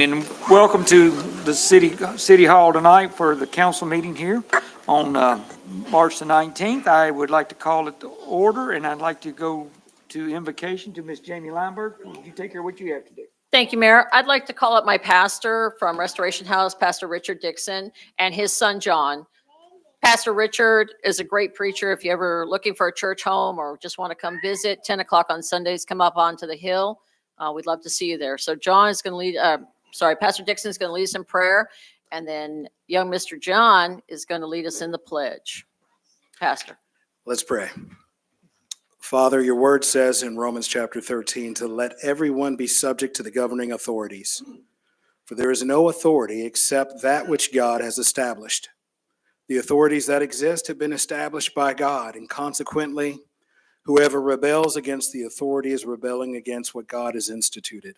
And welcome to the City Hall tonight for the council meeting here on March the 19th. I would like to call it to order, and I'd like to go to invocation to Miss Jamie Lineberg. Would you take care of what you have to do? Thank you, Mayor. I'd like to call up my pastor from Restoration House, Pastor Richard Dixon, and his son, John. Pastor Richard is a great preacher. If you're ever looking for a church home or just want to come visit, 10 o'clock on Sundays, come up onto the hill. We'd love to see you there. So John is going to lead, Pastor Dixon is going to lead us in prayer. And then young Mr. John is going to lead us in the pledge. Pastor. Let's pray. Father, your word says in Romans chapter 13 to let everyone be subject to the governing authorities. For there is no authority except that which God has established. The authorities that exist have been established by God, and consequently, whoever rebels against the authority is rebelling against what God has instituted.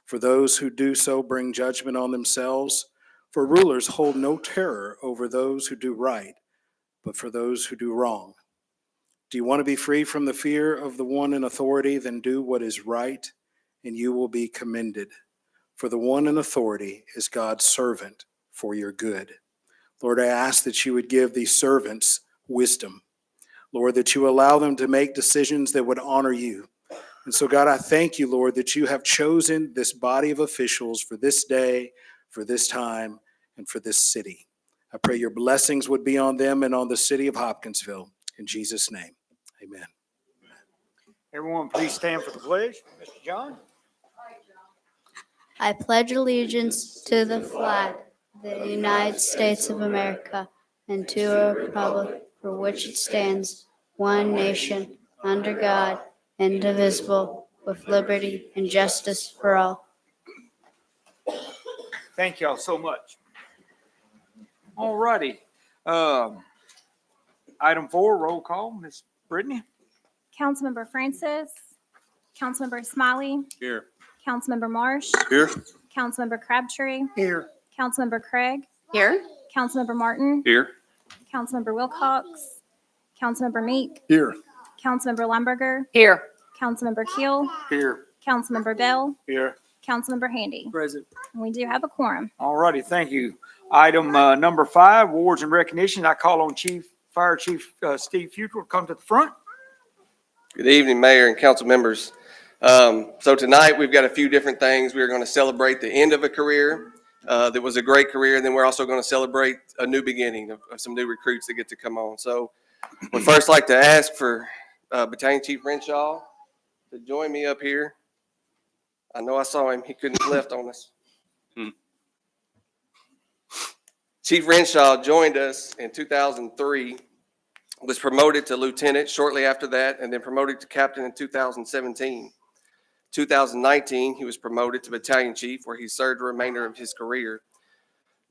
For those who do so bring judgment on themselves, for rulers hold no terror over those who do right, but for those who do wrong. Do you want to be free from the fear of the one in authority? Then do what is right, and you will be commended. For the one in authority is God's servant for your good. Lord, I ask that you would give these servants wisdom. Lord, that you allow them to make decisions that would honor you. And so, God, I thank you, Lord, that you have chosen this body of officials for this day, for this time, and for this city. I pray your blessings would be on them and on the city of Hopkinsville. In Jesus' name, amen. Everyone, please stand for the pledge. Mr. John? I pledge allegiance to the flag of the United States of America and to a republic for which it stands, one nation, under God, indivisible, with liberty and justice for all. Thank y'all so much. All righty. Item 4, roll call. Ms. Brittany? Councilmember Francis, Councilmember Smiley, Here. Councilmember Marsh, Here. Councilmember Crabtree, Here. Councilmember Craig, Here. Councilmember Martin, Here. Councilmember Wilcox, Councilmember Meek, Here. Councilmember Lumberger, Here. Councilmember Keel, Here. Councilmember Bell, Here. Councilmember Handy. Present. And we do have a quorum. All righty, thank you. Item number 5, awards and recognition. I call on Fire Chief Steve Futrell to come to the front. Good evening, Mayor and council members. So tonight we've got a few different things. We're going to celebrate the end of a career that was a great career, and then we're also going to celebrate a new beginning of some new recruits that get to come on. So we'd first like to ask for Battalion Chief Renshaw to join me up here. I know I saw him. He couldn't have left on us. Chief Renshaw joined us in 2003, was promoted to lieutenant shortly after that, and then promoted to captain in 2017. 2019, he was promoted to battalion chief, where he served the remainder of his career.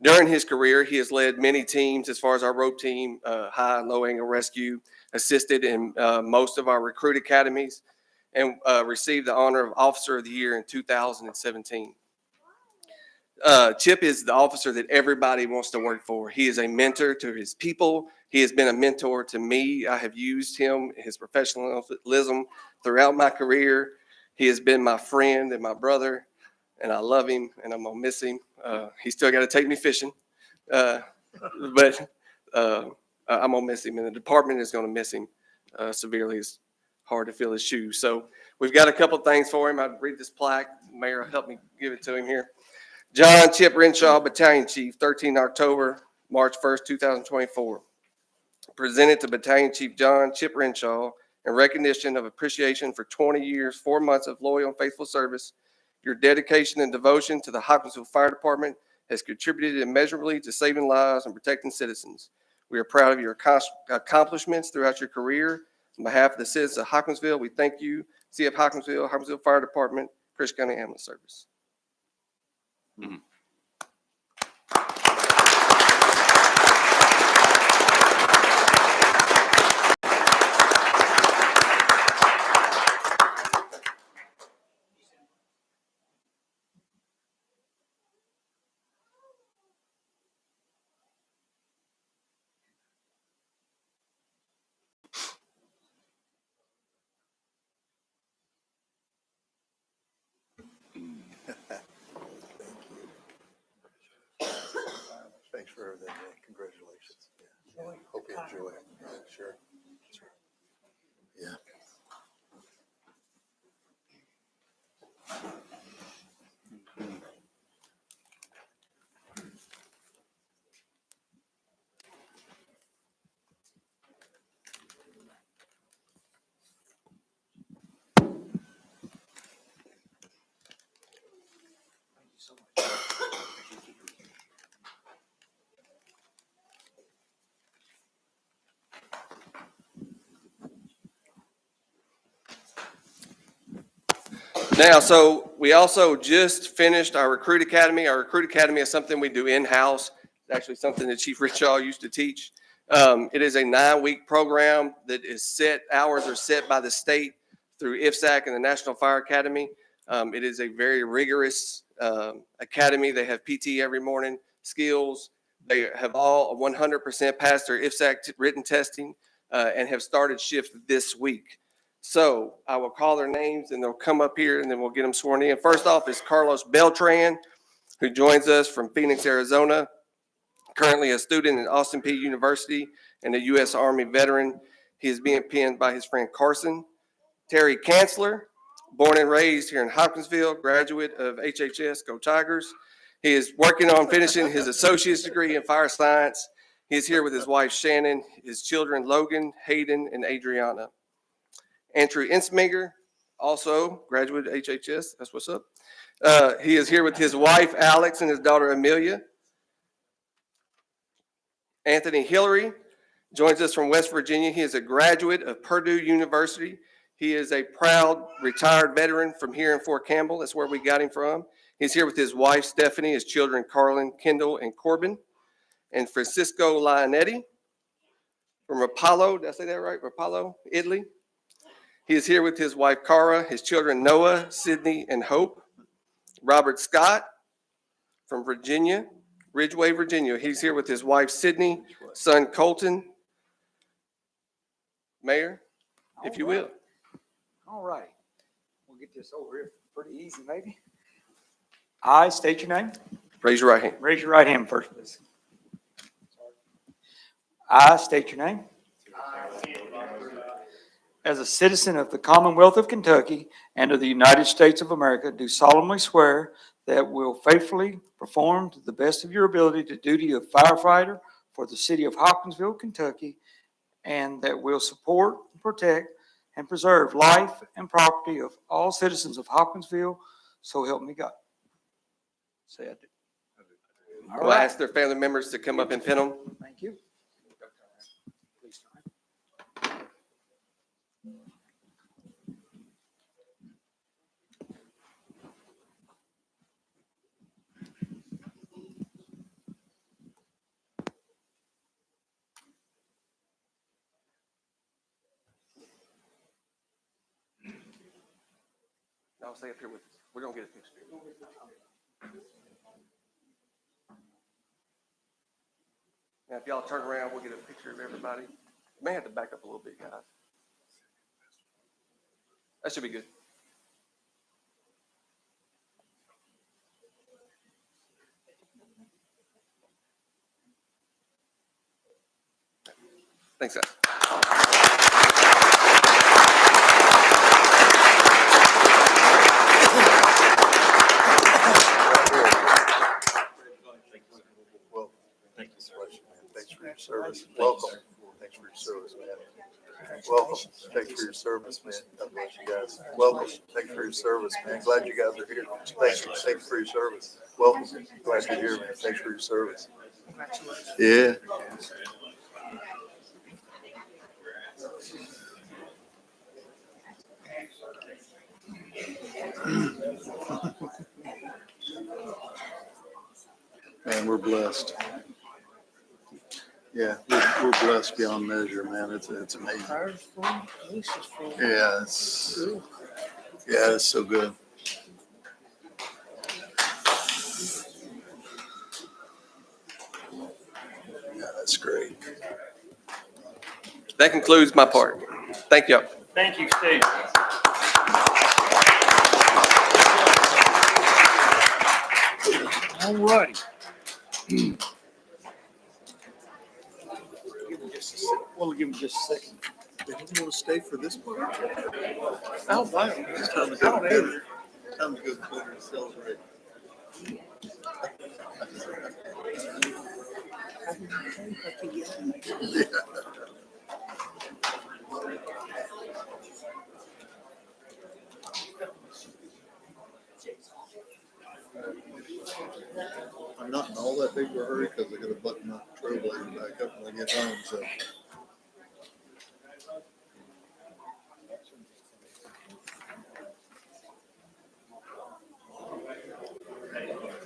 During his career, he has led many teams as far as our rope team, high and low angle rescue, assisted in most of our recruit academies, and received the honor of Officer of the Year in 2017. Chip is the officer that everybody wants to work for. He is a mentor to his people. He has been a mentor to me. I have used him, his professionalism throughout my career. He has been my friend and my brother, and I love him, and I'm going to miss him. He's still got to take me fishing, but I'm going to miss him, and the department is going to miss him severely. It's hard to fill his shoes. So we've got a couple things for him. I'll read this plaque. Mayor, help me give it to him here. John Chip Renshaw, Battalion Chief, 13 October, March 1st, 2024. Presented to Battalion Chief John Chip Renshaw in recognition of appreciation for 20 years, 4 months of loyal and faithful service. Your dedication and devotion to the Hopkinsville Fire Department has contributed immeasurably to saving lives and protecting citizens. We are proud of your accomplishments throughout your career. On behalf of the citizens of Hopkinsville, we thank you, CF Hopkinsville, Hopkinsville Fire Department, Chris County Ambulance Service. Mm-hmm. enjoy it. Yeah, sure. That's right. Yeah. Now, so we also just finished our Recruit Academy. Our Recruit Academy is something we do in-house. It's actually something that Chief Richall used to teach. It is a 9-week program that is set, hours are set by the state through IFSAC and the National Fire Academy. It is a very rigorous academy. They have PT every morning, skills. They have all 100% passed their IFSAC written testing and have started shift this week. So I will call their names and they'll come up here and then we'll get them sworn in. First off is Carlos Beltran, who joins us from Phoenix, Arizona. Currently a student at Austin Peay University and a U.S. Army veteran. He is being pinned by his friend Carson. Terry Kanzler, born and raised here in Hopkinsville, graduate of HHS, Go Tigers. He is working on finishing his associate's degree in fire science. He is here with his wife Shannon, his children Logan, Hayden, and Adriana. Andrew Insminger, also graduate of HHS. That's what's up. He is here with his wife, Alex, and his daughter, Amelia. Anthony Hillary joins us from West Virginia. He is a graduate of Purdue University. He is a proud retired veteran from here in Fort Campbell. That's where we got him from. He's here with his wife, Stephanie, his children, Carlin, Kendall, and Corbin. And Francisco Lionetti from Rapallo. Did I say that right? Rapallo, Italy. He is here with his wife, Cara, his children, Noah, Sydney, and Hope. Robert Scott from Virginia, Ridgeway, Virginia. He's here with his wife, Sydney, son, Colton. Mayor, if you will. All right. We'll get this over here pretty easy, maybe. I state your name. Raise your right hand. Raise your right hand first, please. I state your name. As a citizen of the Commonwealth of Kentucky and of the United States of America, do solemnly swear that will faithfully perform to the best of your ability the duty of firefighter for the city of Hopkinsville, Kentucky, and that will support, protect, and preserve life and property of all citizens of Hopkinsville, so help me God. Say I do. All We'll right. ask their family members to come up and pin them. Thank you. Please turn. I'll stay up here with us. We're going to get a picture. Now, if y'all turn around, we'll get a picture of everybody. You may have to back up a little bit, guys. That should be good. Thanks, guys. Well, thank you so much, man. Thanks for your service. Welcome. Thanks for your service, man. Welcome. Thanks for your service, man. God bless you guys. Welcome. Thanks for your service, man. Glad you guys are here. Thanks for your service. Welcome. Glad you're here, man. Thanks for your service. Yeah. Man, we're blessed. Yeah, we're blessed beyond measure, man. It's amazing. Yeah, it's so good. Yeah, that's great. That concludes my part. Thank you. Thank you, Steve. All righty. Give me just a second. We'll give him just a second. They didn't want to stay for this part? I'll buy them. It's time to go to dinner. Time to go to dinner and celebrate. I'm not in all that big of a hurry because I got to button my trailblazer back up when I get home, so.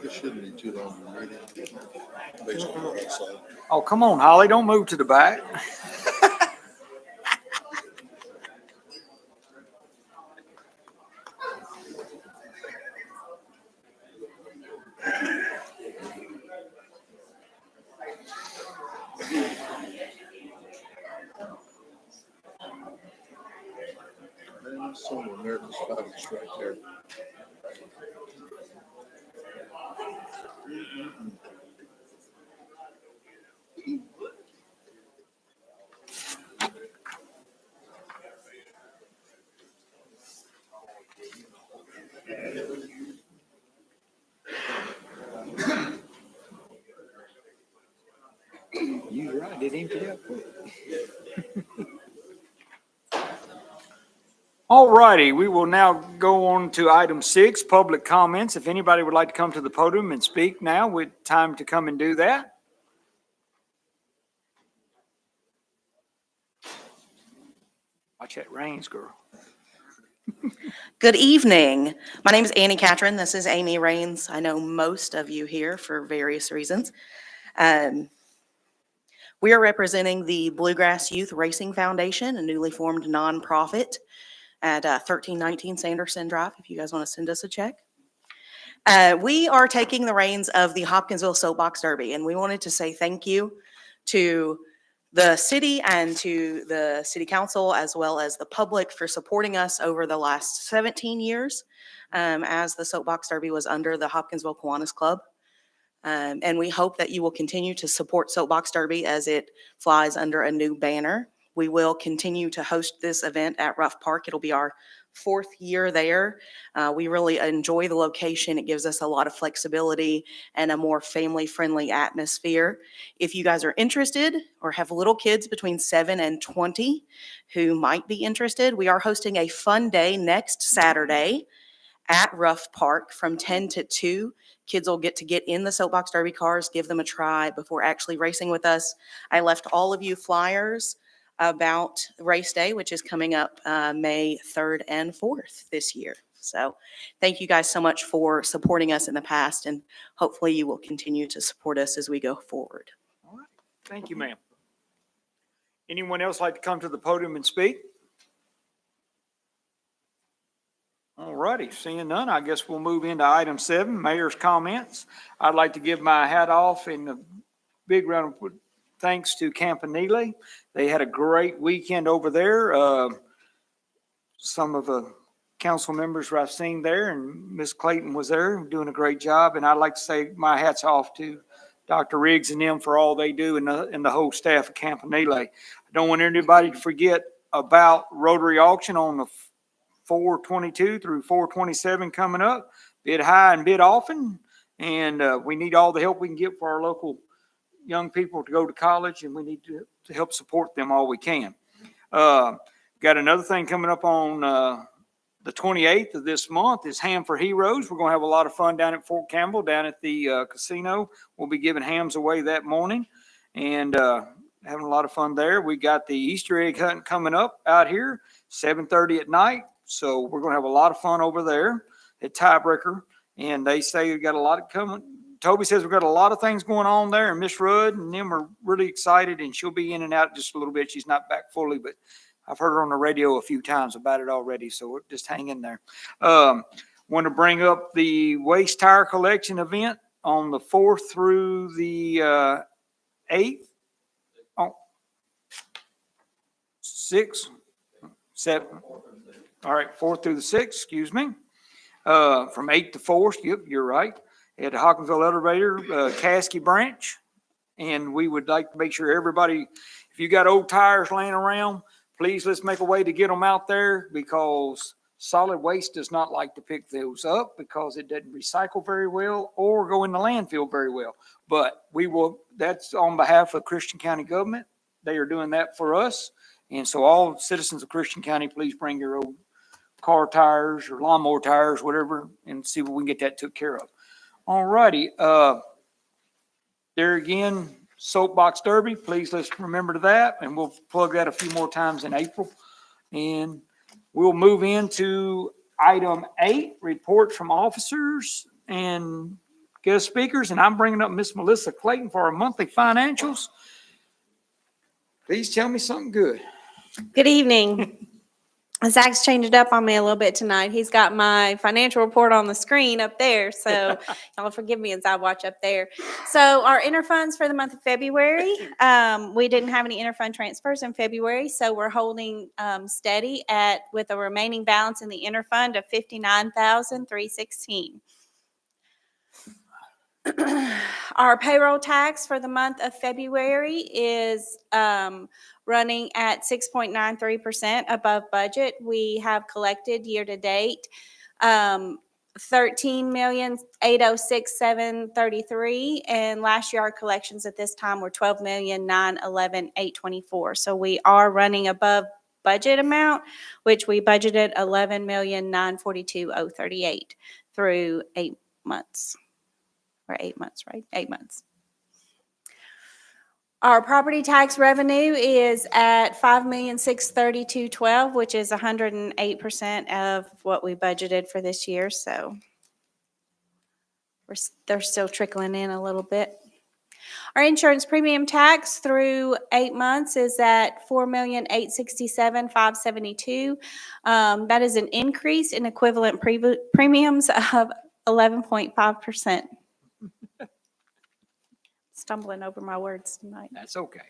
It shouldn't be too long of a meeting, based on what I saw. Oh, come on, Holly, don't move to the back. Man, that's some of America's finest right there. You're right, it emptied out quick. All righty, we will now go on to item 6, public comments. If anybody would like to come to the podium and speak now, with time to come and do that. Watch that reins, girl. Good evening. My name is Annie Catron. This is Amy Rains. I know most of you here for various reasons. We are representing the Bluegrass Youth Racing Foundation, a newly formed nonprofit at 1319 Sanderson Drive, if you guys want to send us a check. We are taking the reins of the Hopkinsville Soapbox Derby, and we wanted to say thank you to the city and to the city council, as well as the public, for supporting us over the last 17 years as the Soapbox Derby was under the Hopkinsville Kiwanis Club. And we hope that you will continue to support Soapbox Derby as it flies under a new banner. We will continue to host this event at Rough Park. It'll be our 4th year there. We really enjoy the location. It gives us a lot of flexibility and a more family-friendly atmosphere. If you guys are interested or have little kids between 7 and 20 who might be interested, we are hosting a fun day next Saturday at Rough Park from 10 to 2. Kids will get in the Soapbox Derby cars, give them a try before actually racing with us. I left all of you flyers about race day, which is coming up May 3rd and 4th this year. So thank you guys so much for supporting us in the past, and hopefully you will continue to support us as we go forward. All right. Thank you, ma'am. Anyone else like to come to the podium and speak? All righty, seeing none, I guess we'll move into item 7, mayor's comments. I'd like to give my hat off and a big round of thanks to Campanile. They had a great weekend over there. Some of the council members I've seen there, and Miss Clayton was there doing a great job. And I'd like to say my hat's off to Dr. Riggs and them for all they do, and the whole staff of Campanile. I don't want anybody to forget about Rotary Auction on the 4/22 through 4/27 coming up. Bid high and bid often, and we need all the help we can get for our local young people to go to college, and we need to help support them all we can. Got another thing coming up on the 28th of this month is Ham for Heroes. We're going to have a lot of fun down at Fort Campbell, down at the casino. We'll be giving hams away that morning and having a lot of fun there. We got the Easter egg hunt coming up out here, 7:30 at night. So we're going to have a lot of fun over there at Tiebreaker. And they say we've got a lot of coming. Toby says we've got a lot of things going on there. And Miss Rudd and them are really excited. And she'll be in and out just a little bit. She's not back fully, but I've heard her on the radio a few times about it already. So we'll just hang in there. Want to bring up the waste tire collection event on the 4th through the 8th. Oh, 6, 7. All right, 4th through the 6th, excuse me, from 8 to 4. Yep, you're right. At the Hopkinsville Elevator, Caskey Branch. And we would like to make sure everybody, If you got old tires laying around, please let's make a way to get them out there, because solid waste does not like to pick those up because it doesn't recycle very well or go in the landfill very well. But we will, that's on behalf of Christian County government. They are doing that for us. And so all citizens of Christian County, please bring your old car tires or lawnmower tires, whatever, and see if we can get that took care of. All righty. There again, soapbox derby, please let's remember that, and we'll plug that a few more times in April. And we'll move into item 8, reports from officers and guest speakers. And I'm bringing up Miss Melissa Clayton for our monthly financials. Please tell me something good. Good evening. Zach's changed it up on me a little bit tonight. He's got my financial report on the screen up there, so y'all forgive me as I watch up there. So our interfunds for the month of February, we didn't have any interfund transfers in February, so we're holding steady with a remaining balance in the interfund of $59,316. Our payroll tax for the month of February is running at 6.93% above budget. We have collected year to date $13,806,733, and last year our collections at this time were $12,911,824. So we are running above budget amount, which we budgeted $11,942,038 through 8 months. Or 8 months, right? 8 months. Our property tax revenue is at $5,632,012, which is 108% of what we budgeted for this year. So they're still trickling in a little bit. Our insurance premium tax through 8 months is at $4,867,572. That is an increase in equivalent premiums of 11.5%. Stumbling over my words tonight. That's okay.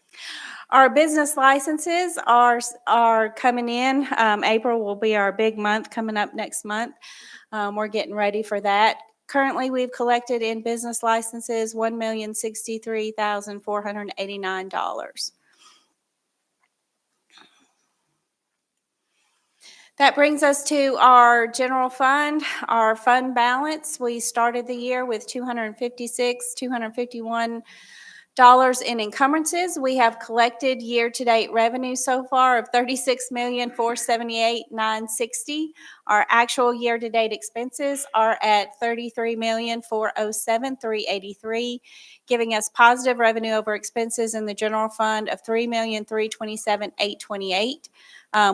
Our business licenses are coming in. April will be our big month coming up next month. We're getting ready for that. Currently, we've collected in business licenses $1,063,489. That brings us to our general fund, our fund balance. We started the year with $251 in encumbrances. We have collected year-to-date revenue so far of $36,478,960. Our actual year-to-date expenses are at $33,407,383, giving us positive revenue over expenses in the general fund of $3,327,828.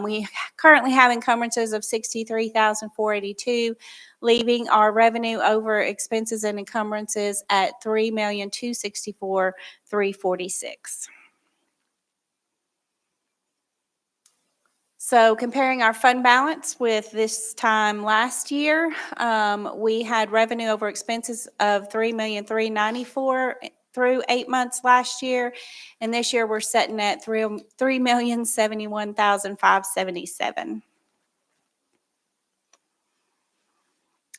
We currently have encumbrances of $63,482, leaving our revenue over expenses and encumbrances at $3,264,346. So comparing our fund balance with this time last year, we had revenue over expenses of $3,394,000 through 8 months last year, and this year we're sitting at $3,071,577.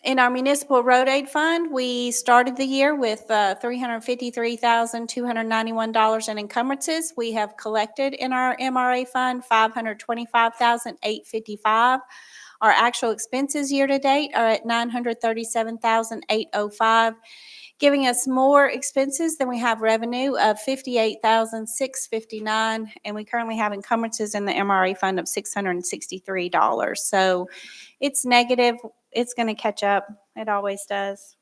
In our municipal road aid fund, we started the year with $353,291 in encumbrances. We have collected in our MRA fund $525,855. Our actual expenses year to date are at $937,805. Giving us more expenses than we have revenue of $58,659, and we currently have encumbrances in the MRA fund of $663. So it's negative. It's going to catch up. It always does.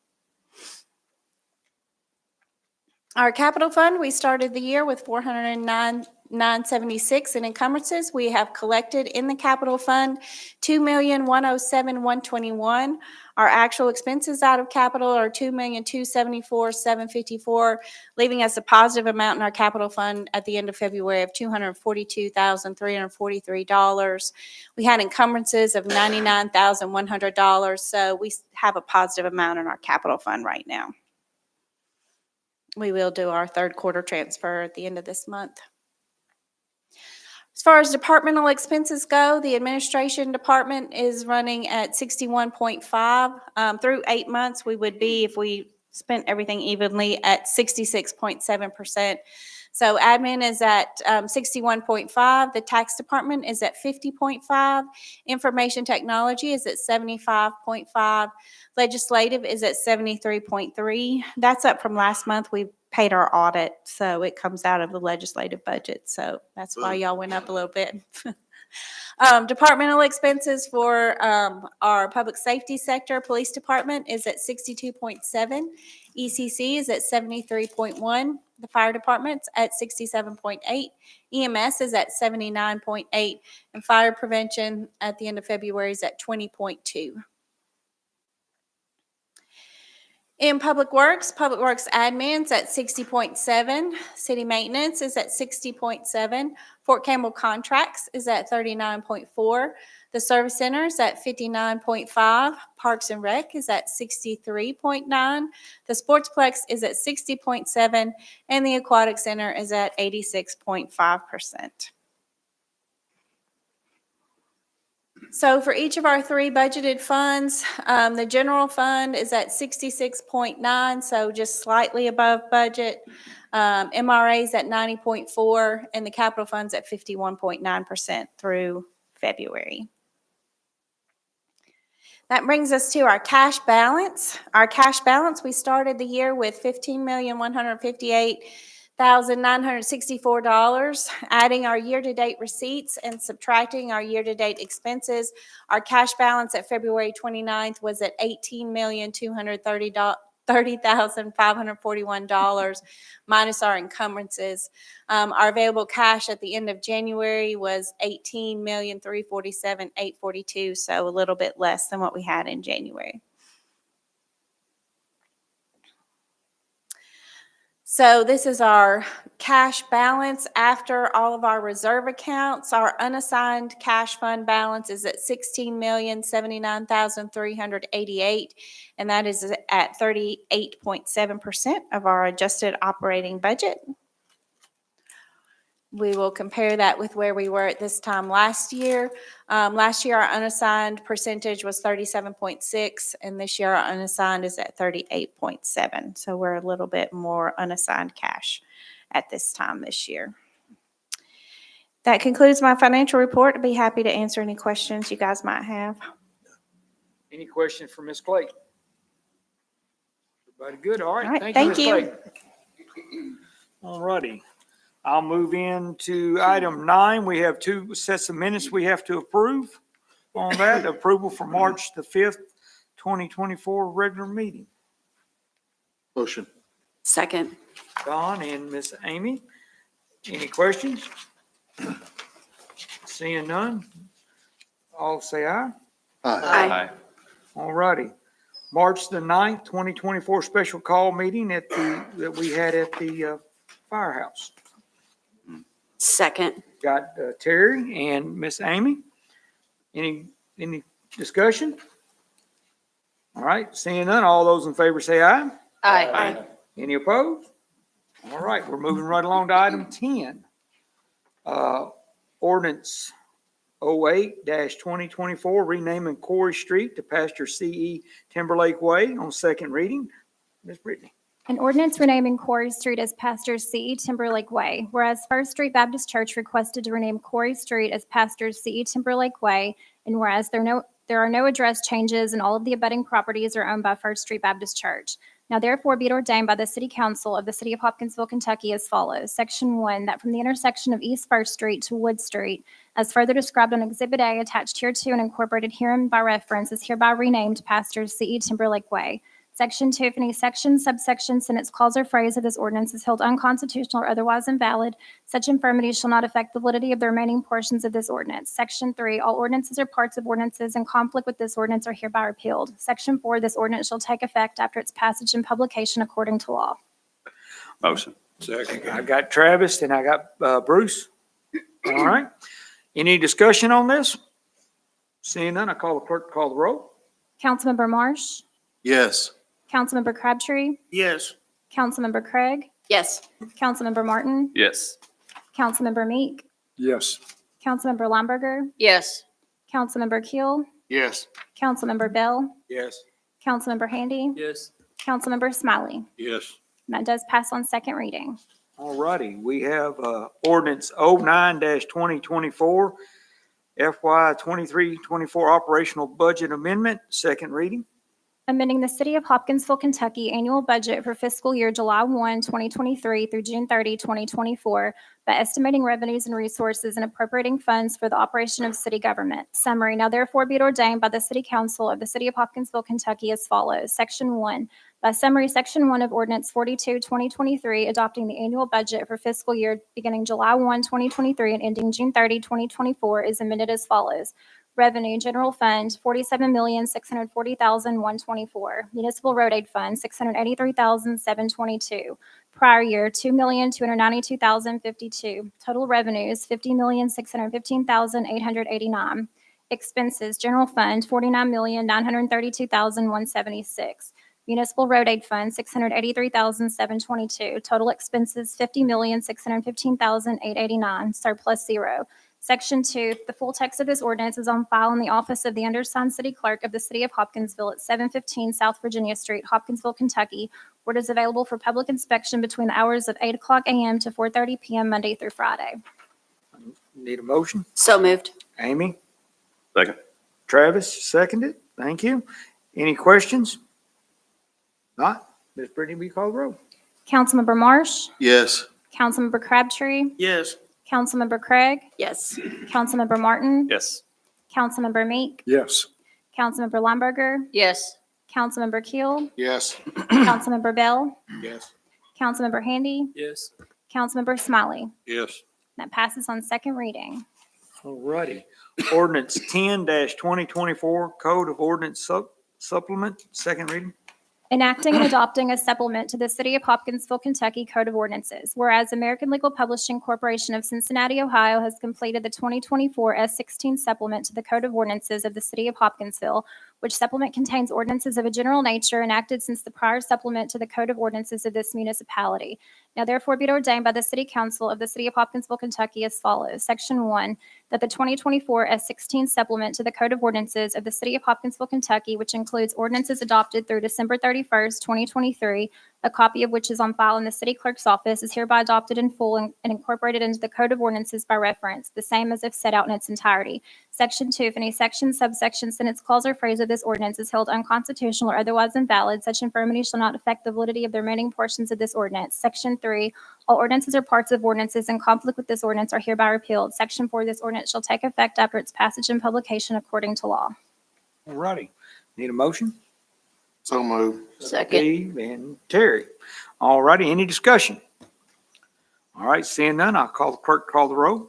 Our capital fund, we started the year with $409,976 in encumbrances. We have collected in the capital fund $2,107,121. Our actual expenses out of capital are $2,274,754, leaving us a positive amount in our capital fund at the end of February of $242,343. We had encumbrances of $99,100, so we have a positive amount in our capital fund right now. We will do our third quarter transfer at the end of this month. As far as departmental expenses go, the administration department is running at 61.5. Through 8 months, we would be, if we spent everything evenly, at 66.7%. So admin is at 61.5, the tax department is at 50.5, information technology is at 75.5, legislative is at 73.3. That's up from last month. We paid our audit, so it comes out of the legislative budget. So that's why y'all went up a little bit. Departmental expenses for our public safety sector, police department is at 62.7. ECC is at 73.1. The fire department's at 67.8. EMS is at 79.8. And fire prevention at the end of February is at 20.2. In Public Works admin's at 60.7. City maintenance is at 60.7. Fort Campbell contracts is at 39.4. The service center is at 59.5. Parks and Rec is at 63.9. The Sportsplex is at 60.7. And the Aquatic Center is at 86.5%. So for each of our three budgeted funds, the general fund is at 66.9, so just slightly above budget. MRA is at 90.4, and the capital fund's at 51.9% through February. That brings us to our cash balance. Our cash balance, we started the year with $15,158,964. Adding our year-to-date receipts and subtracting our year-to-date expenses, our cash balance at February 29th was at $18,230,541 minus our encumbrances. Our available cash at the end of January was $18,347,842, so a little bit less than what we had in January. So this is our cash balance after all of our reserve accounts. Our unassigned cash fund balance is at $16,079,388, and that is at 38.7% of our adjusted operating budget. We will compare that with where we were at this time last year. Last year, our unassigned percentage was 37.6, and this year our unassigned is at 38.7. So we're a little bit more unassigned cash at this time this year. That concludes my financial report. I'd be happy to answer any questions you guys might have. Any questions for Ms. Clayton? Everybody good? All All right. right, Thank you, thank Ms. Clayton. All righty. I'll move into item 9. We have 2 sets of minutes we have to approve on that. Approval for March the 5th, 2024 regular meeting. Motion. Second. Don and Miss Amy. Any questions? Seeing none, all say aye. Aye. All righty. March the 9th, 2024 special call meeting that we had at the firehouse. Second. Got Terry and Miss Amy. Any discussion? All right, seeing none, all those in favor say aye. Aye. Any opposed? All right, we're moving right along to item 10. Ordinance 08-2024, renaming Quarry Street to Pastor C.E. Timberlake Way on second reading. Ms. Brittany. An ordinance renaming Quarry Street as Pastor C.E. Timberlake Way. Whereas First Street Baptist Church requested to rename Quarry Street as Pastor C.E. Timberlake Way, and whereas there are no address changes and all of the abutting properties are owned by First Street Baptist Church. Now therefore be it ordained by the City Council of the City of Hopkinsville, Kentucky as follows. Section 1, that from the intersection of East First Street to Wood Street, as further described on Exhibit A attached hereto and incorporated herein by reference, is hereby renamed Pastor C.E. Timberlake Way. Section 2, if any section, subsection, sentence, clause, or phrase of this ordinance is held unconstitutional or otherwise invalid, such infirmity shall not affect the validity of the remaining portions of this ordinance. Section 3, all ordinances or parts of ordinances in conflict with this ordinance are hereby repealed. Section 4, this ordinance shall take effect after its passage and publication according to law. Motion. Second. I got Travis and I got Bruce. All right. Any discussion on this? Seeing none, I call the clerk to call the roll. Councilmember Marsh, Yes. Councilmember Crabtree, Yes. Councilmember Craig, Yes. Councilmember Martin, Yes. Councilmember Meek, Yes. Councilmember Lumberger, Yes. Councilmember Keel, Yes. Councilmember Bell, Yes. Councilmember Handy, Yes. Councilmember Smiley. Yes. And that does pass on second reading. All righty, we have ordinance 09-2024, FY 23-24 operational budget amendment, second reading. Amending the City of Hopkinsville, Kentucky annual budget for fiscal year July 1, 2023 through June 30, 2024 by estimating revenues and resources and appropriating funds for the operation of city government. Summary, now therefore be it ordained by the City Council of the City of Hopkinsville, Kentucky as follows. Section 1, by summary, Section 1 of Ordinance 42, 2023, adopting the annual budget for fiscal year beginning July 1, 2023 and ending June 30, 2024 is amended as follows. Revenue, general fund, $47,640,124. Municipal road aid fund, $683,722. Prior year, $2,292,052. Total revenues, $50,615,889. Expenses, general fund, $49,932,176. Municipal road aid fund, $683,722. Total expenses, $50,615,889. Surplus, zero. Section 2, the full text of this ordinance is on file in the office of the undersigned city clerk of the City of Hopkinsville at 715 South Virginia Street, Hopkinsville, Kentucky, where it is available for public inspection between the hours of 8 o'clock a.m. to 4:30 p.m. Monday through Friday. Need a motion? So moved. Amy? Second. Travis, seconded. Thank you. Any questions? Not? Ms. Brittany, will you call the roll? Councilmember Marsh, Yes. Councilmember Crabtree, Yes. Councilmember Craig, Yes. Councilmember Martin, Yes. Councilmember Meek, Yes. Councilmember Lumberger, Yes. Councilmember Keel, Yes. Councilmember Bell, Yes. Councilmember Handy, Yes. Councilmember Smiley. Yes. That passes on second reading. All righty. Ordinance 10-2024, Code of Ordinance Supplement, second reading. Enacting and adopting a supplement to the City of Hopkinsville, Kentucky Code of Ordinances. Whereas American Legal Publishing Corporation of Cincinnati, Ohio has completed the 2024 S16 supplement to the Code of Ordinances of the City of Hopkinsville, which supplement contains ordinances of a general nature enacted since the prior supplement to the Code of Ordinances of this municipality. Now therefore be it ordained by the City Council of the City of Hopkinsville, Kentucky as follows. Section 1, that the 2024 S16 supplement to the Code of Ordinances of the City of Hopkinsville, Kentucky, which includes ordinances adopted through December 31st, 2023, a copy of which is on file in the city clerk's office, is hereby adopted in full and incorporated into the Code of Ordinances by reference, the same as if set out in its entirety. Section 2, if any section, subsection, sentence, clause, or phrase of this ordinance is held unconstitutional or otherwise invalid, such infirmity shall not affect the validity of the remaining portions of this ordinance. Section 3, all ordinances or parts of ordinances in conflict with this ordinance are hereby repealed. Section 4, this ordinance shall take effect after its passage and publication according to law. All righty. Need a motion? So moved. Second. Steve and Terry. All righty. Any discussion? All right. Seeing none, I'll call the clerk to call the roll.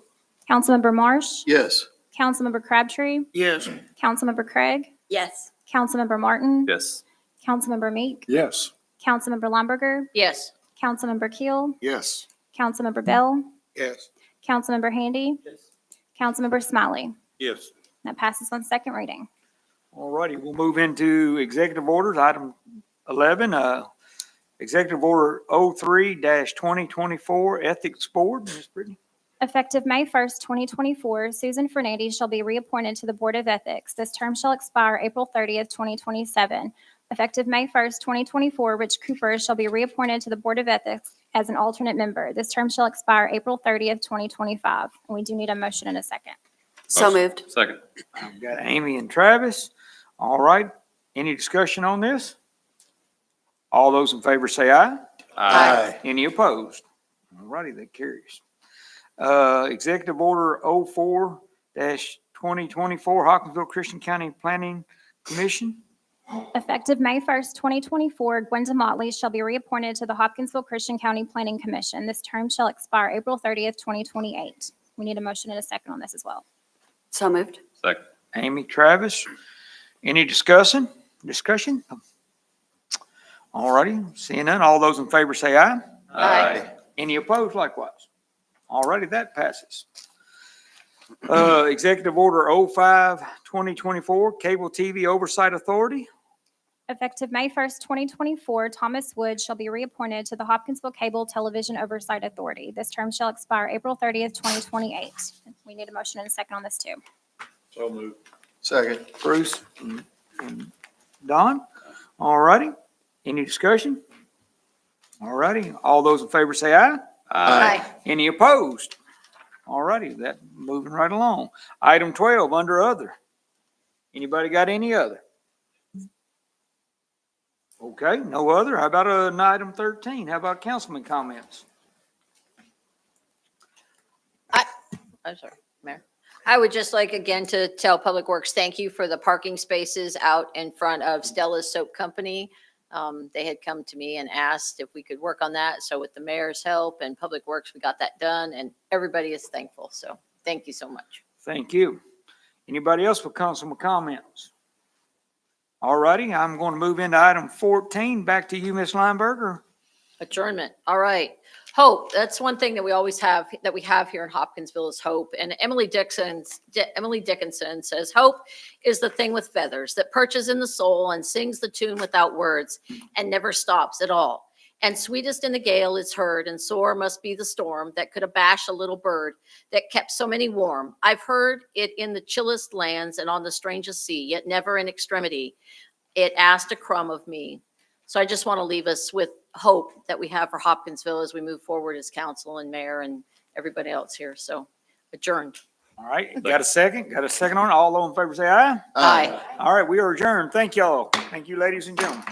Councilmember Marsh, Yes. Councilmember Crabtree, Yes. Councilmember Craig, Yes. Councilmember Martin, Yes. Councilmember Meek, Yes. Councilmember Lumberger, Yes. Councilmember Keel, Yes. Councilmember Bell, Yes. Councilmember Handy, Councilmember Smiley. Yes. That passes on second reading. All righty. We'll move into executive orders. Item 11, Executive Order 03-2024, Ethics Board. Ms. Brittany? Effective May 1st, 2024, Susan Fernandes shall be reappointed to the Board of Ethics. This term shall expire April 30th, 2027. Effective May 1st, 2024, Rich Cooper shall be reappointed to the Board of Ethics as an alternate member. This term shall expire April 30th, 2025. And we do need a motion in a second. So moved. Second. I've got Amy and Travis. All right. Any discussion on this? All those in favor say aye. Aye. Any opposed? All righty, that carries. Executive Order 04-2024, Hopkinsville Christian County Planning Commission. Effective May 1st, 2024, Gwenda Motley shall be reappointed to the Hopkinsville Christian County Planning Commission. This term shall expire April 30th, 2028. We need a motion and a second on this as well. So moved. Second. Amy, Travis. Any discussion? All righty, seeing none, all those in favor say aye. Aye. Any opposed likewise? All righty, that passes. Executive Order 05-2024, Cable TV Oversight Authority. Effective May 1st, 2024, Thomas Wood shall be reappointed to the Hopkinsville Cable Television Oversight Authority. This term shall expire April 30th, 2028. We need a motion and a second on this too. So moved. Second. Bruce and Don. All righty. Any discussion? All righty. All those in favor say aye. Any opposed? All righty, that moving right along. Item 12, under other. Anybody got any other? Okay, no other. How about item 13? How about councilman comments? I'm sorry, Mayor. I would just like again to tell Public Works, thank you for the parking spaces out in front of Stella's Soap Company. They had come to me and asked if we could work on that. So with the mayor's help and Public Works, we got that done and everybody is thankful. So thank you so much. Thank you. Anybody else with councilman comments? All righty, I'm going to move into item 14. Back to you, Ms. Lineberger. Adjournment. All right. Hope. That's one thing that we always have, that we have here in Hopkinsville is hope. And Emily Dickinson says, hope is the thing with feathers that perches in the soul and sings the tune without words and never stops at all. And sweetest in the gale is heard, and sore must be the storm that could abash a little bird that kept so many warm. I've heard it in the chillest lands and on the strangest sea, yet never in extremity it asked a crumb of me. So I just want to leave us with hope that we have for Hopkinsville as we move forward as council and mayor and everybody else here. So adjourned. All right, got a second? Got a second on it? All those in favor say aye. Aye. All right, we are adjourned. Thank y'all. Thank you, ladies and gentlemen.